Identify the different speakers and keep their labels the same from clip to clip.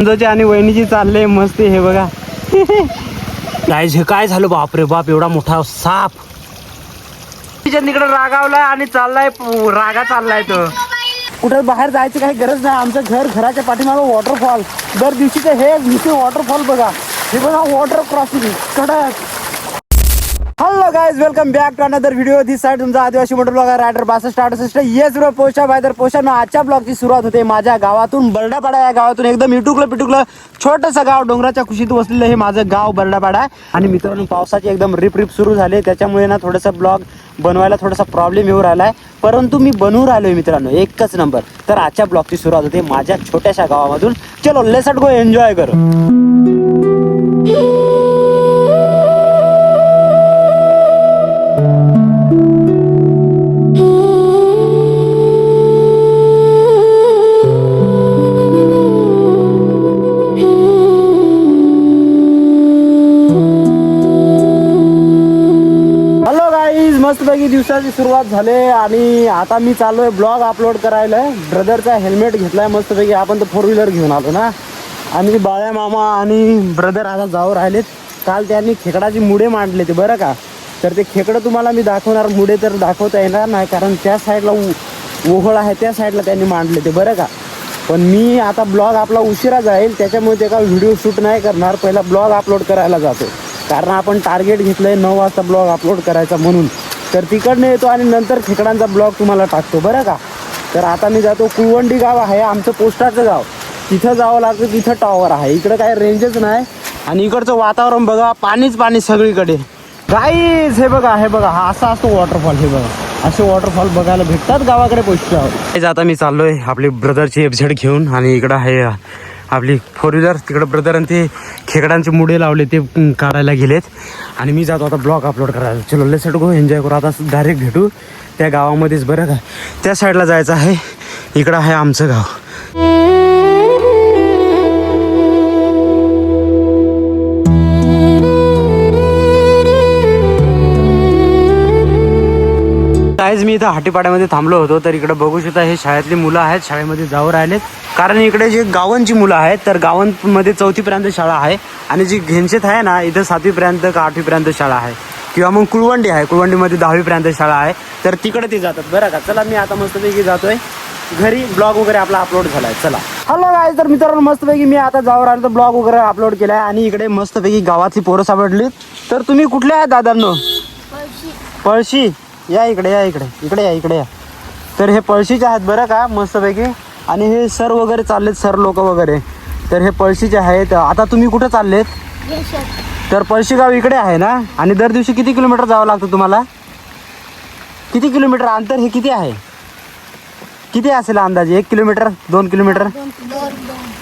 Speaker 1: नंदोची आणि वहिनीची चालले मस्ती. हे बघा काय झालं, बापरे बाप, एवढा मोठा साप तिकडे रागावला आणि चाललाय, रागा चाललाय. तो कुठे बाहेर जायची काही गरज नाही. आमचं घराच्या पाठीमागं वॉटरफॉल, दर दिवशीचं हे दिवशी वॉटरफॉल बघा. हे बघा वॉटर क्रॉसिंग कडक. Hello guys, welcome back to another video. This side तुमचा आदिवासी motor vlogger rider 6268. Yes bro, पोषा बायदर पोषा. आजच्या ब्लॉगची सुरुवात होते माझ्या गावातून, बरडापाडा या गावातून. एकदम पिटुकलं छोटंसं गाव, डोंगराच्या कुशीत वसलेलं हे माझं गाव बरडापाडा. आणि मित्रांनो, पावसाची एकदम रिप सुरू झाले, त्याच्यामुळे ना थोडंसं ब्लॉग बनवायला थोडासा प्रॉब्लेम येऊ राहिलाय, परंतु मी बनवून राहिलोय मित्रांनो एकच नंबर. तर आजच्या ब्लॉगची सुरुवात होते माझ्या छोट्याशा गावामधून. चलो लेट्स गो, एन्जॉय करू. मस्तपैकी दिवसाची सुरुवात झाली आणि आता मी चाललोय ब्लॉग अपलोड करायला. ब्रदरचा हेल्मेट घेतलाय मस्तपैकी. आपण तर 4 व्हीलर घेऊन आलो ना. आणि बाळ्या मामा आणि ब्रदर आता जाऊ राहिलेत. काल त्यांनी खेकडाची मुडे मांडले ते बरं का. तर ते खेकडं तुम्हाला मी दाखवणार. मुडे तर दाखवता येणार नाही, कारण त्या साईडला ओहळ आहे, त्या साईडला त्यांनी मांडले ते बरं का. पण मी आता ब्लॉग आपला उशिरा जाईल, त्याच्यामुळे ते का व्हिडिओ शूट नाही करणार. पहिला ब्लॉग अपलोड करायला जातो, कारण आपण टार्गेट घेतलंय 9 वाजता ब्लॉग अपलोड करायचा म्हणून. तर तिकडनं येतो आणि नंतर खेकडांचा ब्लॉग तुम्हाला टाकतो बरं का. तर आता मी जातो. कुळवंडी गाव आहे आमचं, पोस्टाचं गाव. तिथं जावं लागतं, तिथं टॉवर आहे. इकडं काय रेंजच नाही. आणि इकडचं वातावरण बघा, पाणी सगळीकडे. गाईज हे बघा हा असा असतो वॉटरफॉल. हे बघा असे वॉटरफॉल बघायला भेटतात गावाकडे पोस्टावर. आता मी चाललोय आपली ब्रदरची FZ घेऊन, आणि इकडं आहे आपली 4 व्हीलर. तिकडं ब्रदर आणि ते खेकडांचे मुडे लावले ते काढायला गेलेत. आणि मी जातो आता ब्लॉग अपलोड करायला. चलो लेट्स गो, एन्जॉय करू. आता डायरेक्ट भेटू त्या गावामध्येच बरं का. त्या साईडला जायचं आहे. इकडं आहे आमचं गाव. आज मी इथं हाटीपाड्यामध्ये थांबलो होतो. तर इकडे बघू शकता हे शाळेतली मुलं आहेत, शाळेमध्ये जाऊ राहिलेत. कारण इकडे जे गावांची मुलं आहेत, तर गावांमध्ये 4थी पर्यंत शाळा आहे. आणि जी घेनशेत आहे ना, इथं 7वी पर्यंत का 8वी पर्यंत शाळा आहे. किंवा मग कुळवंडी आहे, कुळवंडीमध्ये 10वी पर्यंत शाळा आहे. तर तिकडे ते जातात बरं का. चला मी आता मस्तपैकी जातोय घरी. ब्लॉग वगैरे आपला अपलोड झालाय. चला हॅलो गाईज, तर मित्रांनो मस्तपैकी मी आता जाऊ राहिलो, तर ब्लॉग वगैरे अपलोड केलाय. आणि इकडे मस्तपैकी गावातली पोरं सापडली. तर तुम्ही कुठले आहेत दादांनो? पळशी. या इकडे या. तर हे पळशीचे आहेत बरं का मस्तपैकी. आणि हे सर वगैरे चाललेत, सर लोक वगैरे. तर हे पळशीचे आहेत. आता तुम्ही कुठे चाललेत? तर पळशी गाव इकडे आहे ना. आणि दर दिवशी किती किलोमीटर जावं लागतं तुम्हाला? किती किलोमीटर अंतर हे किती आहे? किती असेल अंदाजे? 1 किलोमीटर 2 किलोमीटर?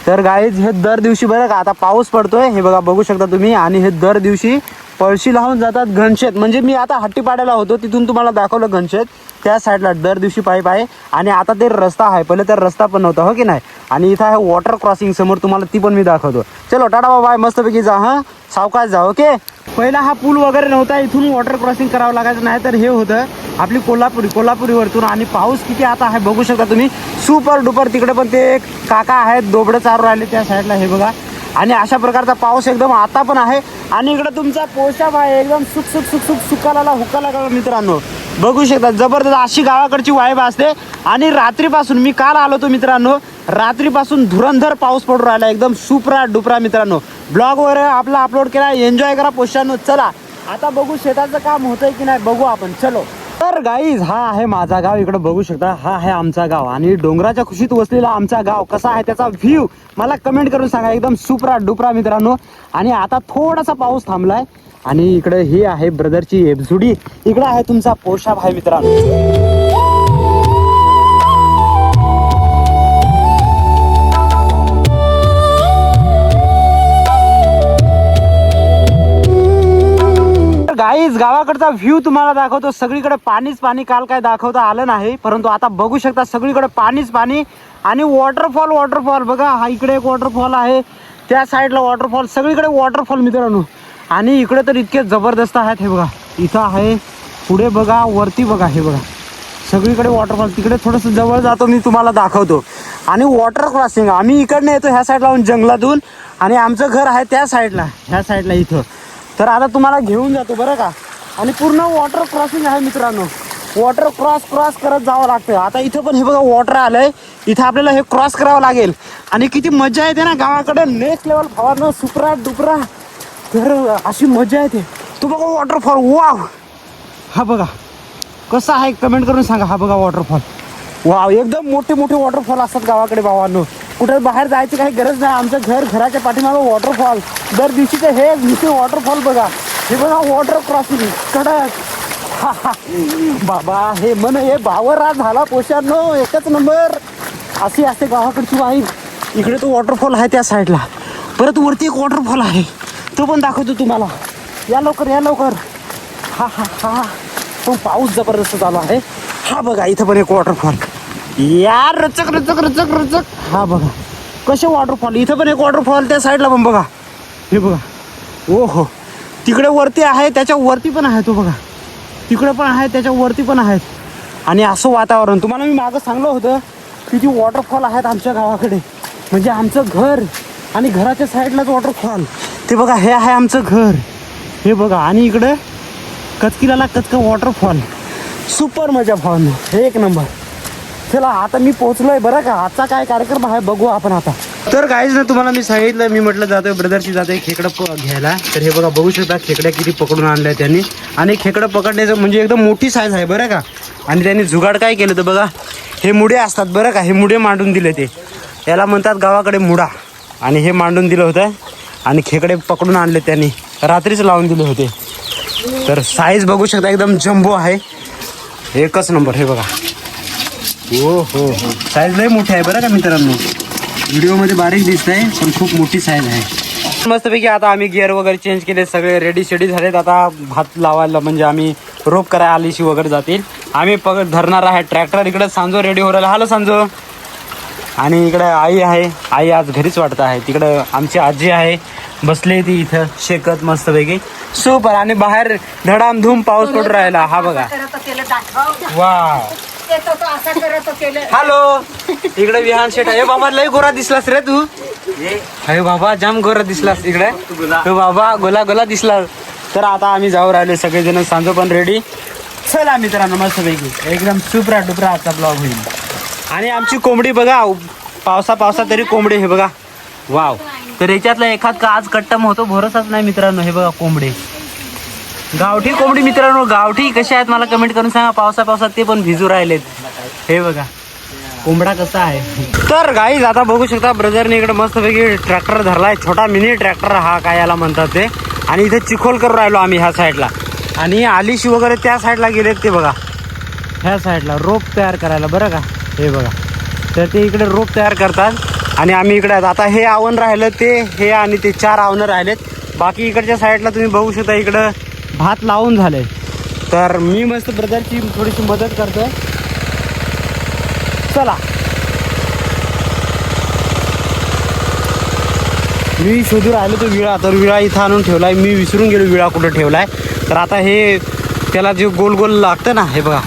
Speaker 1: तर गाईज हे दर दिवशी बरं का. आता पाऊस पडतोय, हे बघा बघू शकता तुम्ही. आणि हे दर दिवशी पळशी लावून जातात घनशेत. म्हणजे मी आता हट्टीपाड्याला होतो, तिथून तुम्हाला दाखवलं घनशेत. त्या साईडला दर दिवशी पाईप आहे. आणि आता ते रस्ता आहे, पहिले तर रस्ता पण नव्हता, हो की नाही. आणि इथं आहे वॉटर क्रॉसिंग समोर, तुम्हाला ती पण मी दाखवतो. चलो टाटा बाय, मस्तपैकी जा. हां सावकाश जा, ओके. पहिला हा पूल वगैरे नव्हता, इथून वॉटर क्रॉसिंग करावं लागायचं. नाही तर हे होतं आपली कोल्हापुरीवरतून. आणि पाऊस किती आता आहे बघू शकता तुम्ही, सुपर डुपर. तिकडे पण ते काका आहेत, दोबडं चारू राहिले त्या साईडला, हे बघा. आणि अशा प्रकारचा पाऊस एकदम आता पण आहे. आणि इकडे तुमचा पोशाख आहे एकदम सुकाला हुकाला मित्रांनो बघू शकता. जबरदस्त अशी गावाकडची वाईब असते. आणि रात्रीपासून मी काल आलो होतो मित्रांनो, रात्रीपासून धुरंधर पाऊस पडून राहिला, एकदम सुपरा डुपरा मित्रांनो. ब्लॉग वगैरे आपला अपलोड केला, एन्जॉय करा पोशानो. चला आता बघू शेताचं काम होतंय की नाही बघू आपण. चलो. तर गाईज हा आहे माझा गाव, इकडे बघू शकता. हा आहे आमचा गाव. आणि डोंगराच्या खुशीत वसलेला आमचा गाव कसा आहे त्याचा व्ह्यू मला कमेंट करून सांगा. एकदम सुपरा डुपरा मित्रांनो. आणि आता थोडासा पाऊस थांबलाय. आणि इकडे ही आहे ब्रदरची FZ. इकडे आहे तुमचा पोशा भाई मित्रांनो. गाईज गावाकडचा व्ह्यू तुम्हाला दाखवतो. सगळीकडे पाणीच पाणी. काल काय दाखवता आलं नाही, परंतु आता बघू शकता सगळीकडे पाणीच पाणी. आणि वॉटरफॉल बघा. हा इकडे एक वॉटरफॉल आहे, त्या साईडला वॉटरफॉल, सगळीकडे वॉटरफॉल मित्रांनो. आणि इकडे तर इतके जबरदस्त आहेत. हे बघा इथं आहे, पुढे बघा, वरती बघा, हे बघा सगळीकडे वॉटरफॉल. तिकडे थोडंसं जवळ जातो मी, तुम्हाला दाखवतो. आणि वॉटर क्रॉसिंग. आम्ही इकडनं येतो ह्या साईडला जंगलातून आणि आमचं घर आहे त्या साईडला, ह्या साईडला इथं. तर आता तुम्हाला घेऊन जातो बरं का. आणि पूर्ण वॉटर क्रॉसिंग आहे मित्रांनो. वॉटर क्रॉस करत जावं लागतं. आता इथं पण हे बघा वॉटर आलंय, इथं आपल्याला हे क्रॉस करावं लागेल. आणि किती मजा येते ना गावाकडे, नेक्स्ट लेवल फवारणं सुपरा डुपरा. तर अशी मजा येते. तू बघा वॉटरफॉल, वाव. हा बघा कसा आहे कमेंट करून सांगा. हा बघा वॉटरफॉल, वाव. एकदम मोठे मोठे वॉटरफॉल असतात गावाकडे भावांनो. कुठे बाहेर जायची काही गरज नाही. आमचं घराच्या पाठीमागं वॉटरफॉल. दर दिवशीचं हे दिवशी वॉटरफॉल बघा. हे बघा वॉटर क्रॉसिंग कडक. बाबा हे मन हे भावरा झाला पोशानो, एकच नंबर. अशी असते गावाकडची वाईफ. इकडे तो वॉटरफॉल आहे त्या साईडला. परत वरती एक वॉटरफॉल आहे, तो पण दाखवतो तुम्हाला. या लवकर या लवकर. हा हा हा पण पाऊस जबरदस्त चालू आहे. हा बघा इथं पण एक वॉटरफॉल. यार रचक रचक रचक रचक. हा बघा कसे वॉटरफॉल. इथं पण एक वॉटरफॉल त्या साईडला पण बघा. हे बघा ओ हो. तिकडे वरती आहे, त्याच्या वरती पण आहे तो बघा. तिकडे पण आहे, त्याच्या वरती पण आहेत. आणि असं वातावरण. तुम्हाला मी मागं सांगलं होतं किती वॉटरफॉल आहेत आमच्या गावाकडे. म्हणजे आमचं घर आणि घराच्या साईडलाच वॉटरफॉल. ते बघा हे आहे आमचं घर. हे बघा आणि इकडे कचकिलाला कचका वॉटरफॉल. सुपर मजा फॉल, एक नंबर. चला आता मी पोहोचलोय बरं का. आजचा काय कार्यक्रम आहे बघू आपण आता. तर काहीच ना तुम्हाला मी सांगितलं, मी म्हटलं जातोय ब्रदरची जातोय खेकडं घ्यायला. तर हे बघा बघू शकता खेकड्या किती पकडून आणल्या त्यांनी. आणि खेकडं पकडण्याचं म्हणजे एकदम मोठी साईज आहे बरं का. आणि त्यांनी जुगाड काय केलं तर बघा हे मुडे असतात बरं का. हे मुडे मांडून दिले, ते याला म्हणतात गावाकडे मुडा. आणि हे मांडून दिलं होतं आणि खेकडे पकडून आणले त्यांनी, रात्रीच लावून दिले होते. तर साईज बघू शकता एकदम जम्बो आहे, एकच नंबर. हे बघा हो हो हो, साईज लय मोठी आहे बरं का मित्रांनो. व्हिडिओमध्ये बारीक दिसत आहे पण खूप मोठी साईज आहे. मस्तपैकी आता आम्ही गिअर वगैरे चेंज केले, सगळे रेडी शेडी झालेत. आता भात लावायला म्हणजे आम्ही रोप करायला आलीशी वगैरे जातील. आम्ही धरणार आहे ट्रॅक्टर. इकडे सांजो रेडी हो राहिला. हॅलो सांजो. आणि इकडे आई आहे, आई आज घरीच वाटत आहे. तिकडं आमची आजी आहे बसली ती इथं शेकत मस्तपैकी. सुपर. आणि बाहेर धडामधूम पाऊस पडून राहिला. हा बघा वा. हॅलो. इकडे विहान शेट आहे. बाबा लय गोरा दिसलास रे तू. अरे बाबा जाम गोरा दिसलास इकडे. तो बाबा गोला गोला दिसला. तर आता आम्ही जाऊ राहिले सगळेजण. सांजो पण रेडी. चला मित्रांनो मस्तपैकी एकदम सुपरा डुपरा आजचा ब्लॉग होईल. आणि आमची कोंबडी बघा, पावसा तरी कोंबडी. हे बघा वाव. तर याच्यातला एखाद का आज कट्टम होतो भरोसाच नाही मित्रांनो. हे बघा कोंबडी, गावठी कोंबडी मित्रांनो. गावठी कशा आहेत मला कमेंट करून सांगा. पावसात ते पण भिजू राहिलेत. हे बघा कोंबडा कसा आहे. तर गाईज आता बघू शकता ब्रदरने इकडे मस्तपैकी ट्रॅक्टर धरलाय. छोटा मिनी ट्रॅक्टर हा काय याला म्हणतात ते. आणि इथे चिखोल करून राहिलो आम्ही ह्या साईडला. आणि आलिशी वगैरे त्या साईडला गेलेत ते बघा, ह्या साईडला रोप तयार करायला बरं का. हे बघा तर ते इकडे रोप तयार करतात आणि आम्ही इकडे. आता हे आवण राहिलं ते हे आणि ते 4 आवणं राहिलेत. बाकी इकडच्या साईडला तुम्ही बघू शकता इकडं भात लावून झालंय. तर मी मस्त ब्रदरची थोडीशी मदत करतोय. चला मी शोधू राहिलो तो विळा. तर विळा इथं आणून ठेवलाय. मी विसरून गेलो विळा कुठं ठेवलाय. तर आता हे त्याला जे गोल गोल लागतं ना, हे बघा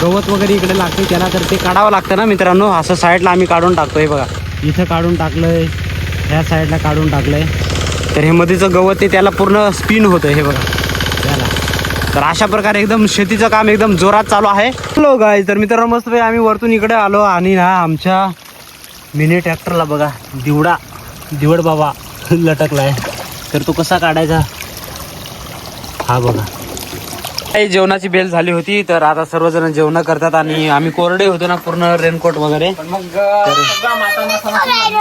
Speaker 1: गवत वगैरे इकडे लागते त्याला. तर ते काढावं लागतं ना मित्रांनो. असं साईडला आम्ही काढून टाकतो. हे बघा इथं काढून टाकलंय, ह्या साईडला काढून टाकलंय. तर हे मध्येचं गवत ते त्याला पूर्ण स्पिन होतं. हे बघा त्याला. तर अशा प्रकारे एकदम शेतीचं काम एकदम जोरात चालू आहे. Hello guys. तर मित्रांनो मस्त आम्ही वरतून इकडे आलो आणि ना आमच्या मिनी ट्रॅक्टरला बघा दिवड बाबा लटकलाय. तर तो कसा काढायचा हा बघा. जेवणाची बेल झाली होती. तर आता सर्वजण जेवण करतात आणि आम्ही कोरडे होतो ना पूर्ण रेनकोट वगैरे.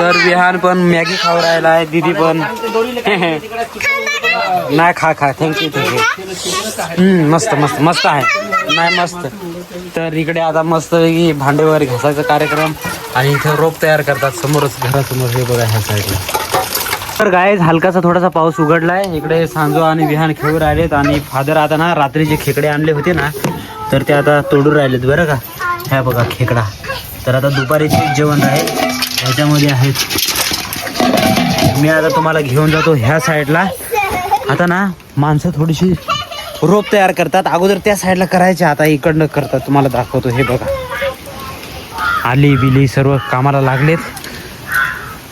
Speaker 1: तर विहान पण मॅगी खाऊ राहिला आहे. दीदी पण नाही खा थँक्यू. मस्त मस्त मस्त आहे नाही मस्त. तर इकडे आता मस्त भांडे वगैरे घासायचा कार्यक्रम. आणि इथं रोप तयार करतात समोरच घरासमोर. हे बघा ह्या साईडला. तर गायज हलकासा थोडासा पाऊस उघडलाय. इकडे सांजो आणि विहान खेळू राहिलेत. आणि फादर आता ना रात्री जे खेकडे आणले होते ना तर ते आता तोडून राहिलेत बरं का. ह्या बघा खेकडा. तर आता दुपारीचे जेवण राहील ह्याच्यामध्ये आहेत. मी आता तुम्हाला घेऊन जातो ह्या साईडला. आता ना माणसं थोडीशी रोप तयार करतात. अगोदर त्या साईडला करायचे, आता इकडनं करतात. तुम्हाला दाखवतो. हे बघा आली बिली सर्व कामाला लागलेत.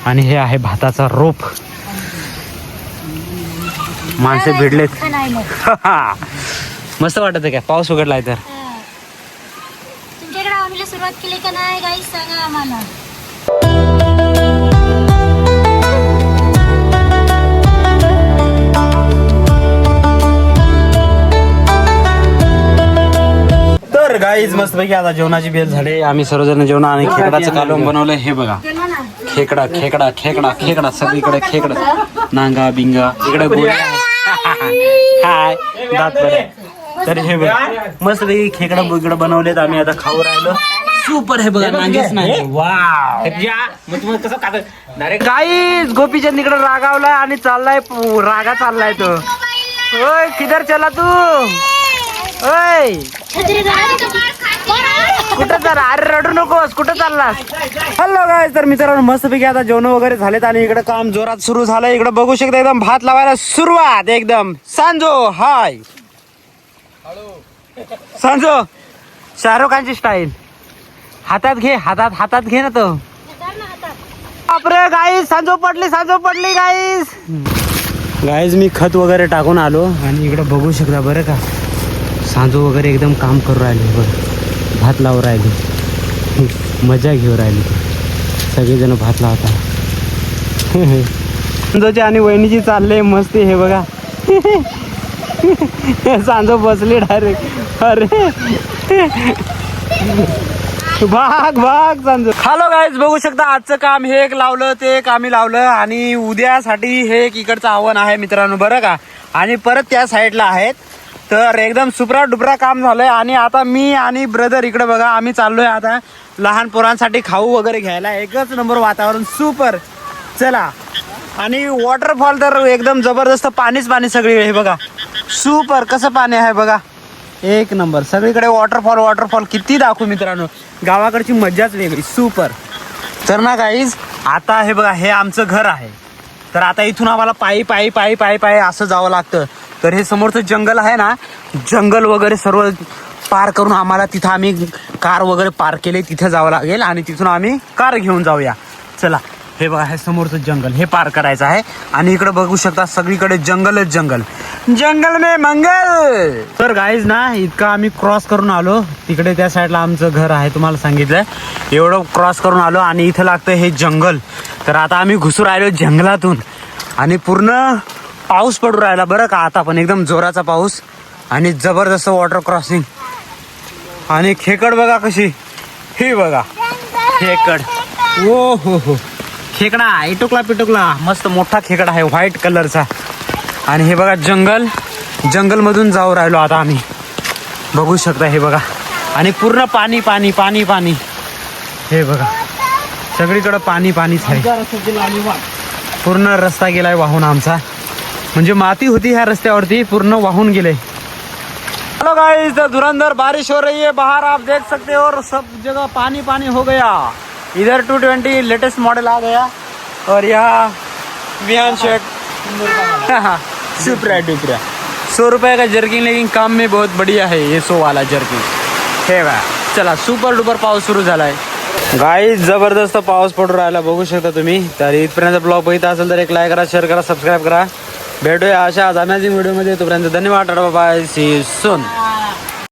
Speaker 1: आणि हे आहे भाताचा रोप. माणसे भिडलेत. मस्त वाटत आहे. काय पाऊस उघडलाय तर
Speaker 2: तुमच्याकडे आम्हाला सुरुवात केली का नाही गाईस सांगा आम्हाला.
Speaker 1: तर गाईज मस्त पैकी आता जेवणाची बेल झाली. आम्ही सर्वजण जेवण आणि खेकडाचं कालवण बनवलंय. हे बघा खेकडा खेकडा खेकडा खेकडा सगळीकडे खेकडा नांगा बिंगा इकडे गोळ्या हाय दात बरे. तर हे बघा मस्त पैकी खेकडा इकडे बनवलेत. आम्ही आता खाऊ राहिलो. सुपर हे बघा नांगेच नाही. वाव गाईज गोपीचंद इकडे रागावलाय आणि चाललाय रागा चाललाय तो. ओय किधर चला तू. ओय कुठं चाल. अरे रडू नकोस. कुठं चाललास. Hello guys. तर मित्रांनो मस्तपैकी आता जेवण वगैरे झालेत आणि इकडे काम जोरात सुरू झालं. इकडे बघू शकता एकदम भात लावायला सुरुवात एकदम. सांजो हाय सांजो शाहरुख खानची स्टाईल. हातात घे हातात घे ना तो. बापरे गाईज सांजो पडली गाईज मी खत वगैरे टाकून आलो आणि इकडे बघू शकता बरं का सांजो वगैरे एकदम काम करू राहिले. बघ भात लावू राहिली. मजा घेऊ राहिली. सगळेजण भात लावता. सांजोची आणि वहिनीची चालले मस्ती. हे बघा सांजो बसली डायरेक्ट. अरे भाग सांजो. हॅलो गाईज बघू शकता आजचं काम हे एक लावलं ते एक आम्ही लावलं आणि उद्यासाठी हे एक इकडचं आव्हान आहे मित्रांनो बरं का. आणि परत त्या साईडला आहेत. तर एकदम सुपरा डुपरा काम झालंय. आणि आता मी आणि ब्रदर इकडे बघा आम्ही चाललोय आता लहान पोरांसाठी खाऊ वगैरे घ्यायला. एकच नंबर वातावरण सुपर. चला. आणि वॉटरफॉल तर एकदम जबरदस्त. पाणीच पाणी सगळी. हे बघा सुपर कसं पाणी आहे बघा. एक नंबर सगळीकडे वॉटरफॉल. किती दाखवू मित्रांनो. गावाकडची मज्जाच वेगळी. सुपर. तर ना गाईज आता हे बघा हे आमचं घर आहे. तर आता इथून आम्हाला पायी असं जावं लागतं. तर हे समोरचं जंगल आहे ना जंगल वगैरे सर्व पार करून आम्हाला तिथं आम्ही कार वगैरे पार्क केले. तिथे जावं लागेल आणि तिथून आम्ही कार घेऊन जाऊया. चला. हे बघा हे समोरचं जंगल हे पार करायचं आहे. आणि इकडे बघू शकता सगळीकडे जंगलच जंगल में मंगल. तर गाईज ना इतका आम्ही क्रॉस करून आलो. तिकडे त्या साईडला आमचं घर आहे तुम्हाला सांगितलंय. एवढं क्रॉस करून आलो आणि इथं लागतं हे जंगल. तर आता आम्ही घुसू राहिलो जंगलातून आणि पूर्ण पाऊस पडू राहिला बरं का. आता पण एकदम जोराचा पाऊस आणि जबरदस्त वॉटर क्रॉसिंग. आणि खेकड बघा कशी. ही बघा खेकड. ओ हो खेकडा इटुकला मस्त मोठा खेकडा आहे व्हाईट कलरचा. आणि हे बघा जंगल मधून जाऊ राहिलो आता आम्ही. बघू शकता हे बघा. आणि पूर्ण पाणी. हे बघा सगळीकडे पाणीच आहे. पूर्ण रस्ता गेलाय वाहून आमचा. म्हणजे माती होती ह्या रस्त्यावरती पूर्ण वाहून गेले. हेलो गाइस धुरंधर बारिश हो रही है बाहर आप देख सकते हो. और सब जगह पानी हो गया. इधर 220 लेटेस्ट मॉडल आ गया. और यहाँ विहान शर्ट सुपरा 100 रुपये का जर्किंग. लेकिन काम में बहुत बढ़िया है ये 100 वाला जर्किंग. हे बघा चला सुपर डुपर पाऊस सुरू झालाय. गाईज जबरदस्त पाऊस पडू राहिला बघू शकता तुम्ही. तर इथपर्यंत ब्लॉग बघितला असेल तर एक लाईक करा शेअर करा सबस्क्राईब करा. भेटूया अशा अमेझिंग व्हिडिओमध्ये. तोपर्यंत धन्यवाद. बाय सी सून.